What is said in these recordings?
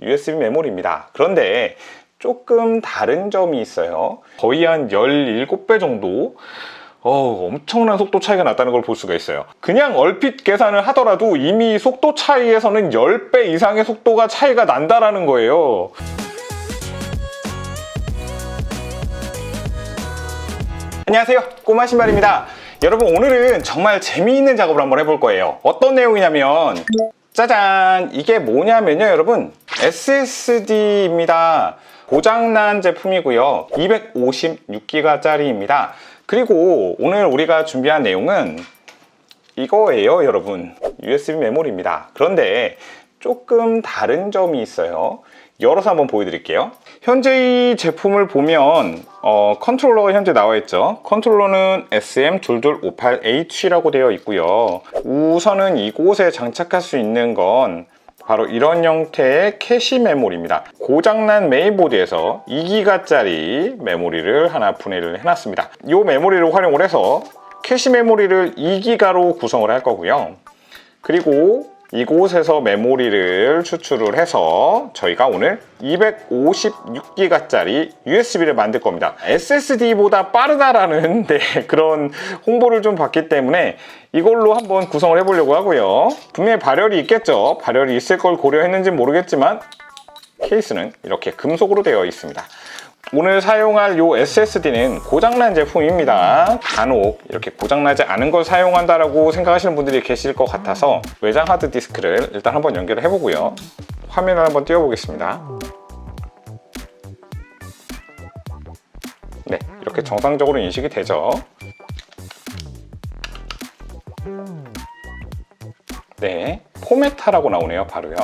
USB 메모리입니다. 그런데 조금 다른 점이 있어요. 거의 한 17배 정도 엄청난 속도 차이가 났다는 걸 볼 수가 있어요. 그냥 얼핏 계산을 하더라도 이미 속도 차이에서는 10배 이상의 속도가 차이가 난다라는 거예요. 안녕하세요, 꼬마 신발입니다. 여러분, 오늘은 정말 재미있는 작업을 한번 해볼 거예요. 어떤 내용이냐면 짜잔, 이게 뭐냐면요 여러분, SSD입니다. 고장난 제품이고요, 256기가짜리입니다 그리고 오늘 우리가 준비한 내용은 이거예요 여러분, USB 메모리입니다. 그런데 조금 다른 점이 있어요. 열어서 한번 보여드릴게요. 현재 이 제품을 보면 컨트롤러가 현재 나와 있죠. 컨트롤러는 SM2258H라고 되어 있고요. 우선은 이곳에 장착할 수 있는 건 바로 이런 형태의 캐시 메모리입니다. 고장난 메인보드에서 2기가짜리 메모리를 하나 분해를 해놨습니다. 이 메모리를 활용을 해서 캐시 메모리를 2기가로 구성을 할 거고요. 그리고 이곳에서 메모리를 추출을 해서 저희가 오늘 256기가짜리 USB를 만들 겁니다. SSD보다 빠르다라는 그런 홍보를 좀 받기 때문에 이걸로 한번 구성을 해보려고 하고요. 분명히 발열이 있겠죠. 발열이 있을 걸 고려했는지는 모르겠지만 케이스는 이렇게 금속으로 되어 있습니다. 오늘 사용할 이 SSD는 고장난 제품입니다. 간혹 이렇게 고장나지 않은 걸 사용한다라고 생각하시는 분들이 계실 것 같아서 외장 하드디스크를 일단 한번 연결을 해보고요. 화면을 한번 띄워보겠습니다. 네, 이렇게 정상적으로 인식이 되죠. 네, 포맷하라고 나오네요. 바로요.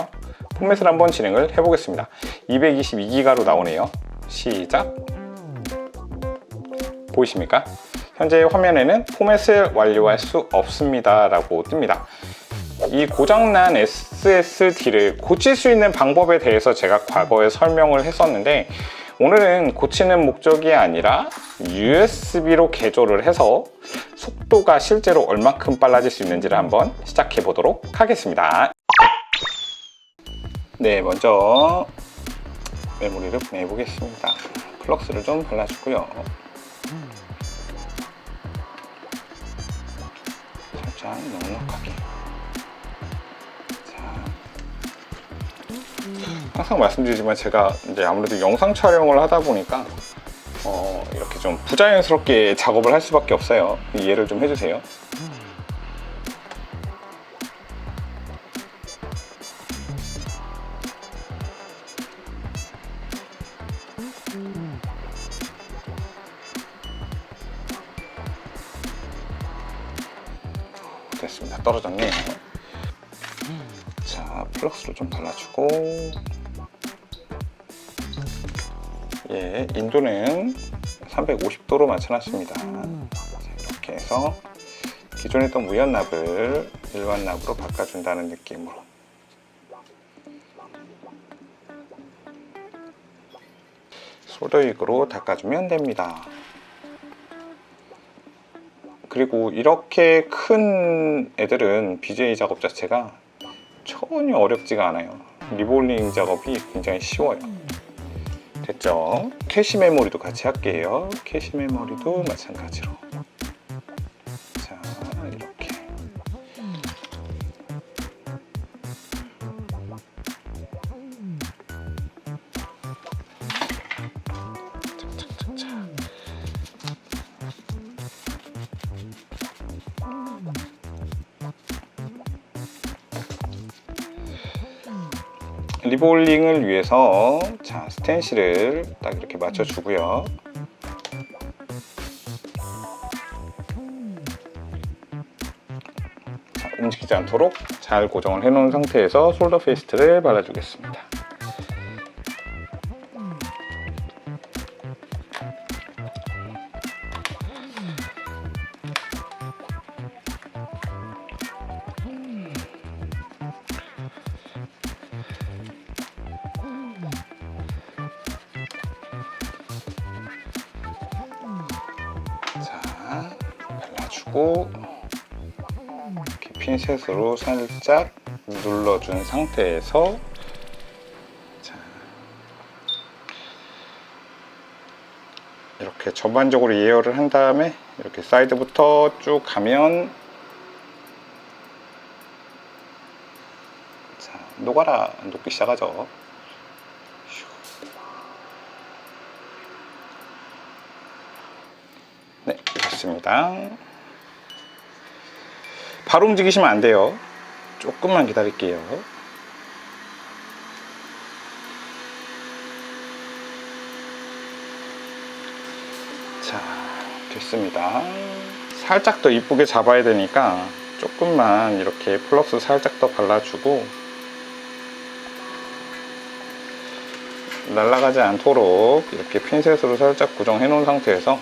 포맷을 한번 진행을 해보겠습니다. 222기가로 나오네요. 시작. 보이십니까? 현재 화면에는 포맷을 완료할 수 없습니다 라고 뜹니다. 이 고장난 SSD를 고칠 수 있는 방법에 대해서 제가 과거에 설명을 했었는데, 오늘은 고치는 목적이 아니라 USB로 개조를 해서 속도가 실제로 얼마큼 빨라질 수 있는지를 한번 시작해 보도록 하겠습니다. 네, 먼저 메모리를 분해해 보겠습니다. 플럭스를 좀 발라주고요. 살짝 넉넉하게. 자, 항상 말씀드리지만 제가 이제 아무래도 영상 촬영을 하다 보니까 이렇게 좀 부자연스럽게 작업을 할 수밖에 없어요. 이해를 좀 해주세요. 됐습니다. 떨어졌네요. 자, 플럭스를 좀 발라주고, 예, 인도는 350도로 맞춰놨습니다. 자, 이렇게 해서 기존에 있던 무연납을 일반납으로 바꿔준다는 느낌으로. 솔더익으로 닦아주면 됩니다. 그리고 이렇게 큰 애들은 BGA 작업 자체가 전혀 어렵지가 않아요. 리볼링 작업이 굉장히 쉬워요. 됐죠? 캐시 메모리도 같이 할게요. 캐시 메모리도 마찬가지로. 자, 이렇게. 리볼링을 위해서 자, 스텐실을 딱 이렇게 맞춰주고요. 자, 움직이지 않도록 잘 고정을 해놓은 상태에서 솔더 페이스트를 발라주겠습니다. 발라주고 이렇게 핀셋으로 살짝 눌러준 상태에서 자, 이렇게 전반적으로 예열을 한 다음에 이렇게 사이드부터 쭉 가면, 자, 녹기 시작하죠. 네, 됐습니다. 바로 움직이시면 안 돼요. 조금만 기다릴게요. 자, 됐습니다. 살짝 더 이쁘게 잡아야 되니까 조금만 이렇게 플럭스 살짝 더 발라주고, 날아가지 않도록 이렇게 핀셋으로 살짝 고정해 놓은 상태에서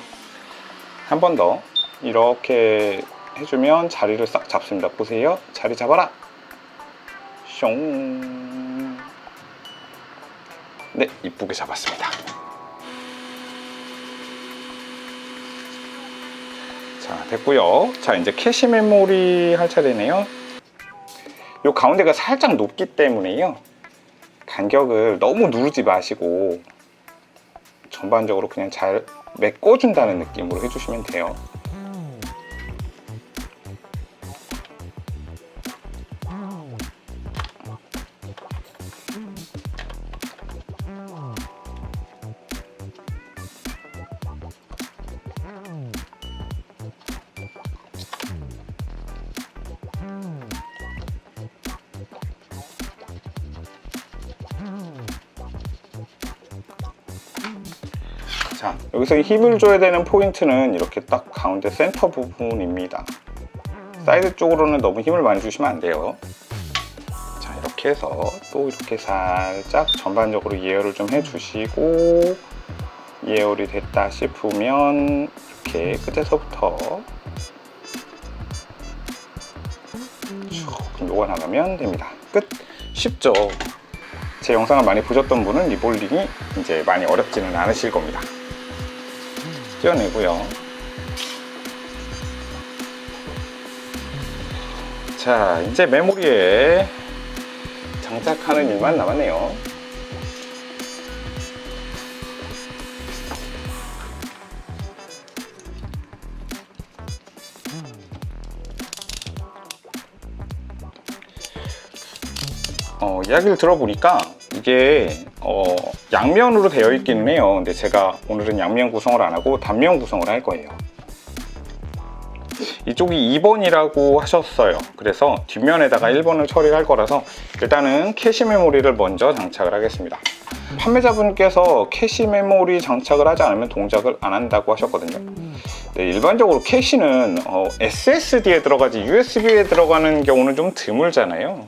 한 번 더 이렇게 해주면 자리를 싹 잡습니다. 보세요. 자리 잡아라. 숑. 네, 이쁘게 잡았습니다. 자, 됐고요. 자, 이제 캐시 메모리 할 차례네요. 요 가운데가 살짝 높기 때문에요, 간격을 너무 누르지 마시고 전반적으로 그냥 잘 메꿔준다는 느낌으로 해주시면 돼요. 자, 여기서 힘을 줘야 되는 포인트는 이렇게 딱 가운데 센터 부분입니다. 사이드 쪽으로는 너무 힘을 많이 주시면 안 돼요. 자, 이렇게 해서 또 이렇게 살짝 전반적으로 예열을 좀 해주시고, 예열이 됐다 싶으면 이렇게 끝에서부터 쭉 녹아나가면 됩니다. 끝! 쉽죠? 제 영상을 많이 보셨던 분은 리볼링이 이제 많이 어렵지는 않으실 겁니다. 떼어내고요. 자, 이제 메모리에 장착하는 일만 남았네요. 이야기를 들어보니까 이게 양면으로 되어 있기는 해요. 근데 제가 오늘은 양면 구성을 안 하고 단면 구성을 할 거예요. 이쪽이 2번이라고 하셨어요. 그래서 뒷면에다가 1번을 처리할 거라서 일단은 캐시 메모리를 먼저 장착을 하겠습니다. 판매자분께서 캐시 메모리 장착을 하지 않으면 동작을 안 한다고 하셨거든요. 네, 일반적으로 캐시는 SSD에 들어가지 USB에 들어가는 경우는 좀 드물잖아요.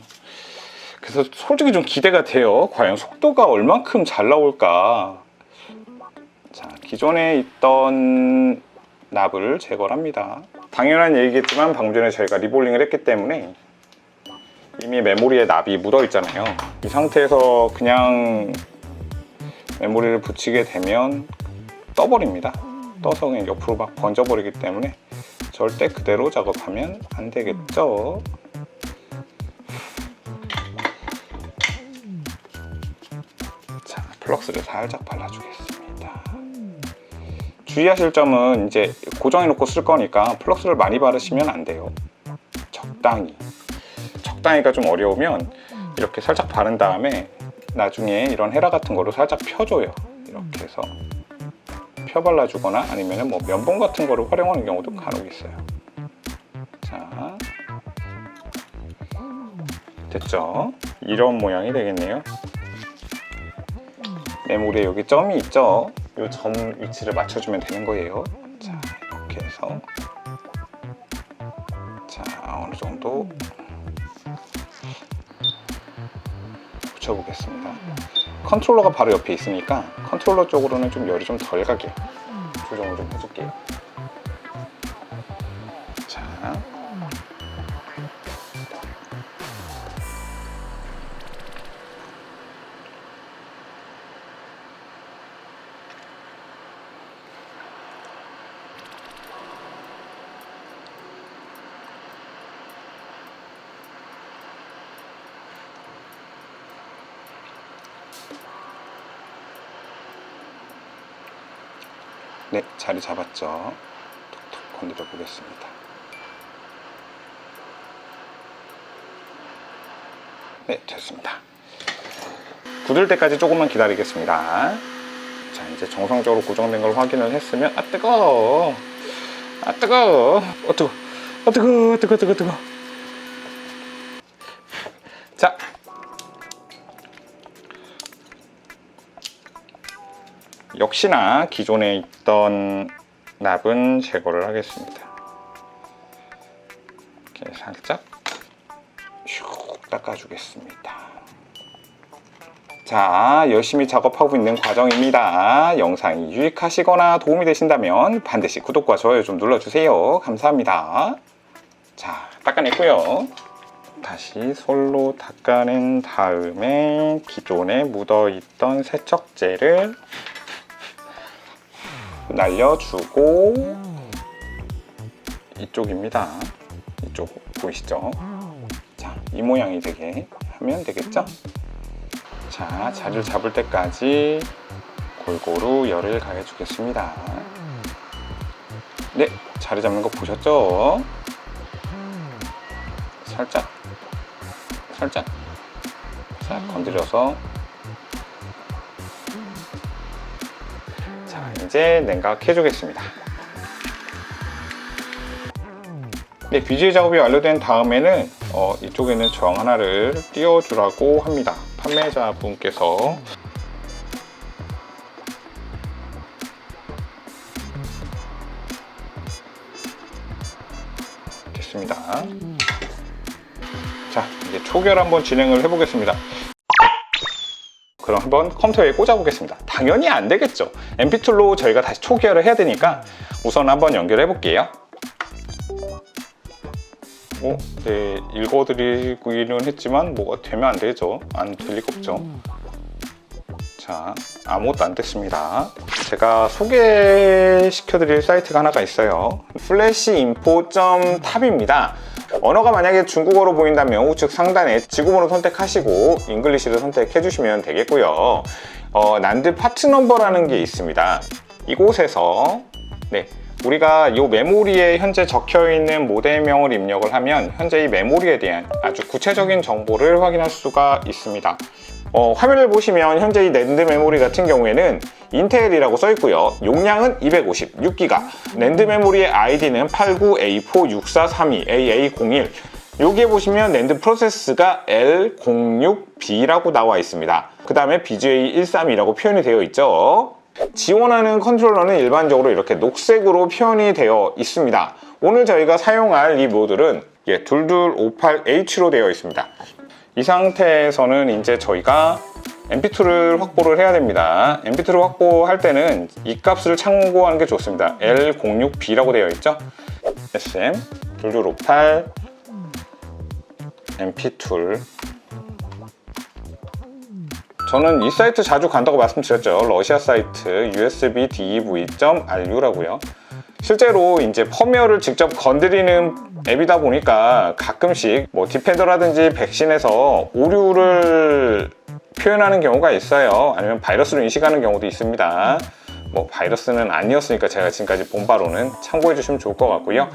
그래서 솔직히 좀 기대가 돼요. 과연 속도가 얼만큼 잘 나올까. 자, 기존에 있던 납을 제거를 합니다. 당연한 얘기겠지만 방금 전에 저희가 리볼링을 했기 때문에 이미 메모리에 납이 묻어 있잖아요. 이 상태에서 그냥 메모리를 붙이게 되면 떠버립니다. 떠서 그냥 옆으로 막 번져버리기 때문에 절대 그대로 작업하면 안 되겠죠. 자, 플럭스를 살짝 발라주겠습니다. 주의하실 점은 이제 고정해 놓고 쓸 거니까 플럭스를 많이 바르시면 안 돼요. 적당히가 좀 어려우면 이렇게 살짝 바른 다음에 나중에 이런 헤라 같은 거를 살짝 펴줘요. 이렇게 해서 펴 발라주거나 아니면 뭐 면봉 같은 거를 활용하는 경우도 간혹 있어요. 자, 됐죠? 이런 모양이 되겠네요. 메모리에 여기 점이 있죠? 이 점 위치를 맞춰주면 되는 거예요. 자, 이렇게 해서 자, 어느 정도 붙여보겠습니다. 컨트롤러가 바로 옆에 있으니까 컨트롤러 쪽으로는 좀 열이 좀 덜 가게 조정을 좀 해줄게요. 자, 네, 자리 잡았죠. 톡톡 건드려 보겠습니다. 네, 됐습니다. 굳을 때까지 조금만 기다리겠습니다. 자, 이제 정상적으로 고정된 걸 확인을 했으면, 아 뜨거워, 아 뜨거워, 뜨거워, 뜨거워, 뜨거워, 뜨거워, 뜨거워. 자, 역시나 기존에 있던 납은 제거를 하겠습니다. 이렇게 살짝 슉 닦아주겠습니다. 자, 열심히 작업하고 있는 과정입니다. 영상이 유익하시거나 도움이 되신다면 반드시 구독과 좋아요 좀 눌러주세요. 감사합니다. 자, 닦아냈고요. 다시 솔로 닦아낸 다음에 기존에 묻어있던 세척제를 날려주고, 이쪽입니다. 이쪽 보이시죠? 자, 이 모양이 되게 하면 되겠죠? 자, 자리를 잡을 때까지 골고루 열을 가해 주겠습니다. 네, 자리 잡는 거 보셨죠? 살짝 살짝 건드려서, 자, 이제 냉각해 주겠습니다. 네, BGA 작업이 완료된 다음에는 이쪽에는 저항 하나를 띄워주라고 합니다. 판매자분께서. 됐습니다. 자, 이제 초결 한번 진행을 해보겠습니다. 그럼 한번 컴퓨터에 꽂아보겠습니다. 당연히 안 되겠죠. MP2로 저희가 다시 초기화를 해야 되니까 우선 한번 연결해 볼게요. 네, 읽어드리기는 했지만 뭐가 되면 안 되죠. 안 될 리가 없죠. 자, 아무것도 안 됐습니다. 제가 소개시켜드릴 사이트가 하나가 있어요. flasheinfo.tab입니다. 언어가 만약에 중국어로 보인다면 우측 상단에 지구본을 선택하시고 잉글리시를 선택해 주시면 되겠고요. 난드 파트 넘버라는 게 있습니다. 이곳에서 우리가 이 메모리에 현재 적혀 있는 모델명을 입력을 하면 현재 이 메모리에 대한 아주 구체적인 정보를 확인할 수가 있습니다. 화면을 보시면 현재 이 낸드 메모리 같은 경우에는 인텔이라고 써 있고요. 용량은 256기가, 낸드 메모리의 아이디는 89A46432AA01. 여기에 보시면 낸드 프로세스가 L06B라고 나와 있습니다. 그 다음에 BGA132라고 표현이 되어 있죠. 지원하는 컨트롤러는 일반적으로 이렇게 녹색으로 표현이 되어 있습니다. 오늘 저희가 사용할 이 모듈은 2258H로 되어 있습니다. 이 상태에서는 이제 저희가 MP2를 확보를 해야 됩니다. MP2를 확보할 때는 이 값을 참고하는 게 좋습니다. L06B라고 되어 있죠. SM2258 MP2. 저는 이 사이트 자주 간다고 말씀드렸죠. 러시아 사이트 usbdev.ru라고요. 실제로 이제 펌웨어를 직접 건드리는 앱이다 보니까 가끔씩 뭐 디펜더라든지 백신에서 오류를 표현하는 경우가 있어요. 아니면 바이러스로 인식하는 경우도 있습니다. 뭐 바이러스는 아니었으니까 제가 지금까지 본 바로는 참고해 주시면 좋을 것 같고요.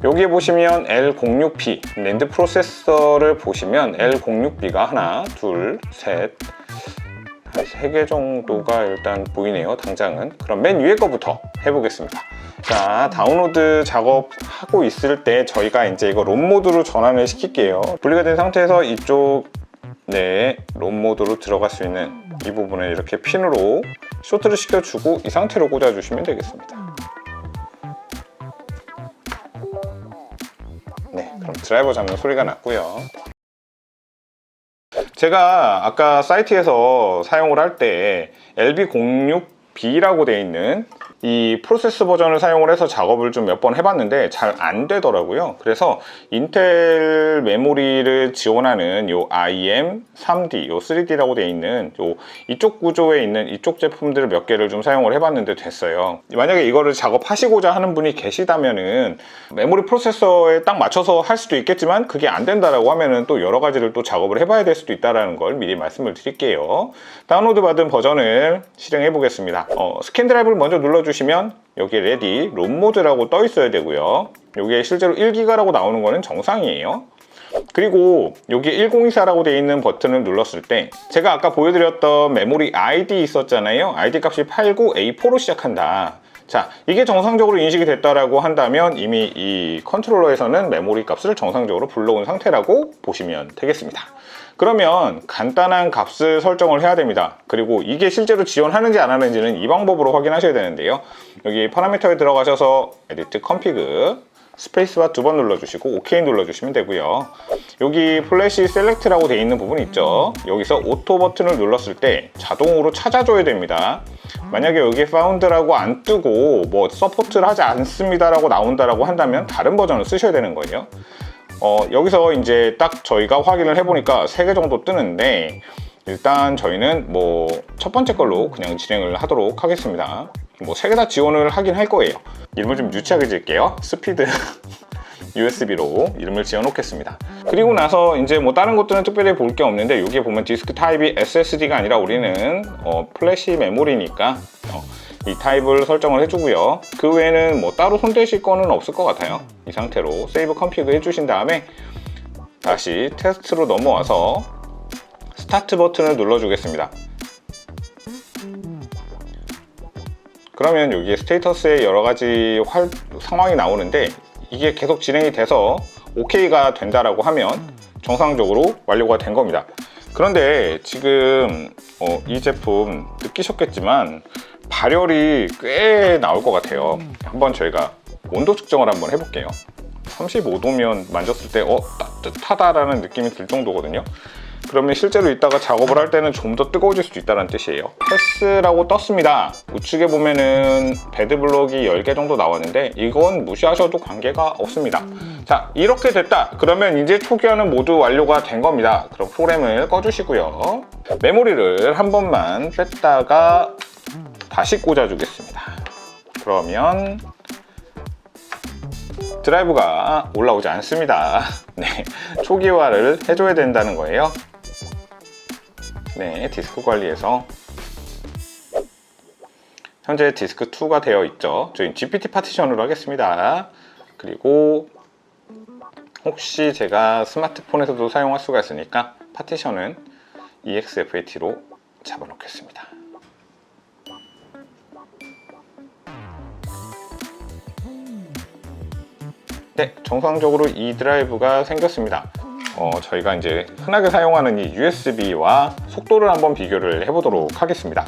여기에 보시면 L06B 낸드 프로세서를 보시면 L06B가 하나, 둘, 셋, 한 3개 정도가 일단 보이네요. 당장은. 그럼 맨 위에 거부터 해보겠습니다. 자, 다운로드 작업하고 있을 때 저희가 이제 이거 롬 모드로 전환을 시킬게요. 분리가 된 상태에서 이쪽 롬 모드로 들어갈 수 있는 이 부분을 이렇게 핀으로 쇼트를 시켜주고 이 상태로 꽂아주시면 되겠습니다. 네, 그럼 드라이버 잡는 소리가 났고요. 제가 아까 사이트에서 사용을 할 때 LB06B라고 되어 있는 이 프로세스 버전을 사용을 해서 작업을 좀 몇 번 해봤는데 잘 안 되더라고요. 그래서 인텔 메모리를 지원하는 요 IM3D, 요 3D라고 되어 있는 요 이쪽 구조에 있는 이쪽 제품들을 몇 개를 좀 사용을 해봤는데 됐어요. 만약에 이거를 작업하시고자 하는 분이 계시다면은 메모리 프로세서에 딱 맞춰서 할 수도 있겠지만 그게 안 된다라고 하면은 또 여러 가지를 또 작업을 해봐야 될 수도 있다라는 걸 미리 말씀을 드릴게요. 다운로드 받은 버전을 실행해 보겠습니다. 스캔 드라이브를 먼저 눌러주시면 눌러주시면 여기 레디 롬 모드라고 떠 있어야 되고요. 여기에 실제로 1기가라고 나오는 거는 정상이에요. 그리고 여기 1024라고 되어 있는 버튼을 눌렀을 때 제가 아까 보여드렸던 메모리 ID 있었잖아요. ID 값이 89A4로 시작한다. 자, 이게 정상적으로 인식이 됐다라고 한다면 이미 이 컨트롤러에서는 메모리 값을 정상적으로 불러온 상태라고 보시면 되겠습니다. 그러면 간단한 값을 설정을 해야 됩니다. 그리고 이게 실제로 지원하는지 안 하는지는 이 방법으로 확인하셔야 되는데요. 여기 파라미터에 들어가셔서 에디트 컴피그 스페이스바 2번 눌러주시고 OK 눌러주시면 되고요. 여기 플래시 셀렉트라고 되어 있는 부분 있죠. 여기서 오토 버튼을 눌렀을 때 자동으로 찾아줘야 됩니다. 만약에 여기 파운드라고 안 뜨고 뭐 서포트를 하지 않습니다라고 나온다라고 한다면 다른 버전을 쓰셔야 되는 거예요. 여기서 이제 딱 저희가 확인을 해보니까 3개 정도 뜨는데 일단 저희는 뭐 첫 번째 걸로 그냥 진행을 하도록 하겠습니다. 뭐 3개 다 지원을 하긴 할 거예요. 이름을 좀 유치하게 지을게요. 스피드 USB로 이름을 지어 놓겠습니다. 그리고 나서 이제 뭐 다른 것들은 특별히 볼 게 없는데 여기에 보면 디스크 타입이 SSD가 아니라 우리는 플래시 메모리니까 이 타입을 설정을 해주고요. 그 외에는 뭐 따로 손대실 거는 없을 것 같아요. 이 상태로 세이브 컴피그 해주신 다음에 다시 테스트로 넘어와서 스타트 버튼을 눌러주겠습니다. 그러면 여기에 스테이터스에 여러 가지 상황이 나오는데 이게 계속 진행이 돼서 OK가 된다라고 하면 정상적으로 완료가 된 겁니다. 그런데 지금 이 제품 느끼셨겠지만 발열이 꽤 나올 것 같아요. 한번 저희가 온도 측정을 한번 해볼게요. 35도면 만졌을 때 따뜻하다라는 느낌이 들 정도거든요. 그러면 실제로 이따가 작업을 할 때는 좀 더 뜨거워질 수도 있다는 뜻이에요. 패스라고 떴습니다. 우측에 보면은 배드블럭이 10개 정도 나왔는데 이건 무시하셔도 관계가 없습니다. 자, 이렇게 됐다. 그러면 이제 초기화는 모두 완료가 된 겁니다. 그럼 프로그램을 꺼주시고요. 메모리를 한 번만 뺐다가 다시 꽂아주겠습니다. 그러면 드라이브가 올라오지 않습니다. 네, 초기화를 해줘야 된다는 거예요. 네, 디스크 관리에서 현재 디스크 2가 되어 있죠. 저희 GPT 파티션으로 하겠습니다. 그리고 혹시 제가 스마트폰에서도 사용할 수가 있으니까 파티션은 EXFAT로 잡아놓겠습니다. 네, 정상적으로 이 드라이브가 생겼습니다. 저희가 이제 흔하게 사용하는 이 USB와 속도를 한번 비교를 해보도록 하겠습니다.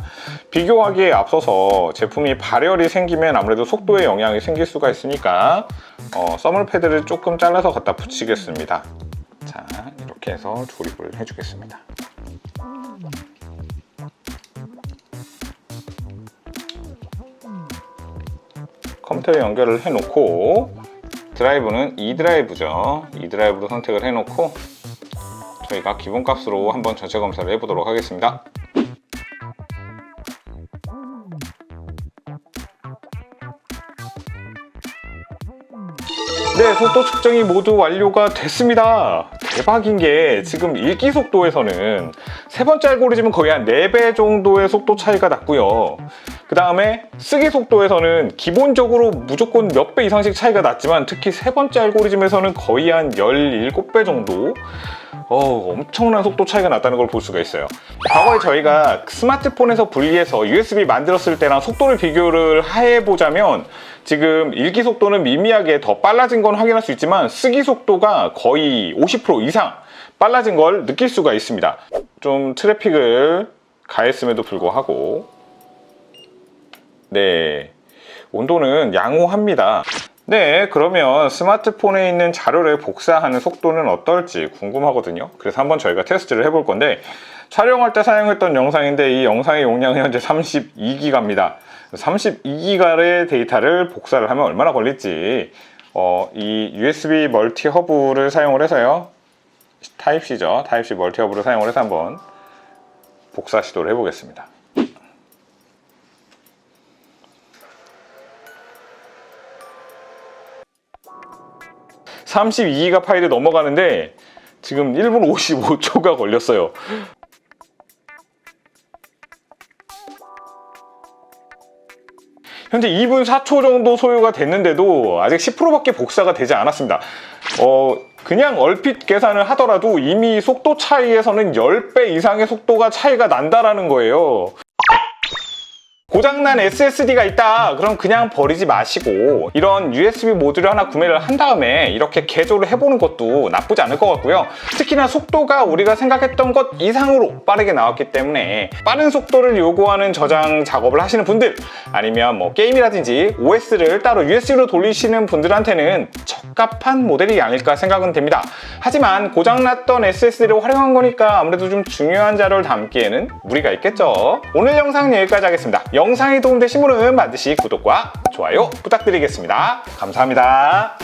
비교하기에 앞서서 제품이 발열이 생기면 아무래도 속도에 영향이 생길 수가 있으니까 써멀 패드를 조금 잘라서 갖다 붙이겠습니다. 자, 이렇게 해서 조립을 해주겠습니다. 컴퓨터에 연결을 해놓고 드라이브는 E 드라이브죠. E 드라이브로 선택을 해놓고 저희가 기본값으로 한번 전체 검사를 해보도록 하겠습니다. 네, 속도 측정이 모두 완료가 됐습니다. 대박인 게 지금 읽기 속도에서는 세 번째 알고리즘은 거의 한 4배 정도의 속도 차이가 났고요. 그 다음에 쓰기 속도에서는 기본적으로 무조건 몇 배 이상씩 차이가 났지만 특히 세 번째 알고리즘에서는 거의 한 17배 정도 엄청난 속도 차이가 났다는 걸 볼 수가 있어요. 과거에 저희가 스마트폰에서 분리해서 USB 만들었을 때랑 속도를 비교를 해보자면 지금 읽기 속도는 미미하게 더 빨라진 건 확인할 수 있지만 쓰기 속도가 거의 50% 이상 빨라진 걸 느낄 수가 있습니다. 좀 트래픽을 가했음에도 불구하고 네, 온도는 양호합니다. 네, 그러면 스마트폰에 있는 자료를 복사하는 속도는 어떨지 궁금하거든요. 그래서 한번 저희가 테스트를 해볼 건데 촬영할 때 사용했던 영상인데 이 영상의 용량은 현재 32기가입니다. 32기가의 데이터를 복사를 하면 얼마나 걸릴지 이 USB 멀티 허브를 사용을 해서요. 타입C죠. 타입C 멀티 허브를 사용을 해서 한번 복사 시도를 해보겠습니다. 32기가 파일이 넘어가는데 지금 1분 55초가 걸렸어요. 현재 2분 4초 정도 소요가 됐는데도 아직 10%밖에 복사가 되지 않았습니다. 그냥 얼핏 계산을 하더라도 이미 속도 차이에서는 10배 이상의 속도가 차이가 난다라는 거예요. 고장난 SSD가 있다, 그럼 그냥 버리지 마시고 이런 USB 모듈을 하나 구매를 한 다음에 이렇게 개조를 해보는 것도 나쁘지 않을 것 같고요. 특히나 속도가 우리가 생각했던 것 이상으로 빠르게 나왔기 때문에 빠른 속도를 요구하는 저장 작업을 하시는 분들, 아니면 뭐 게임이라든지 OS를 따로 USB로 돌리시는 분들한테는 적합한 모델이 아닐까 생각은 됩니다. 하지만 고장났던 SSD를 활용한 거니까 아무래도 좀 중요한 자료를 담기에는 무리가 있겠죠. 오늘 영상 여기까지 하겠습니다. 영상이 도움되신 분은 반드시 구독과 좋아요 부탁드리겠습니다. 감사합니다.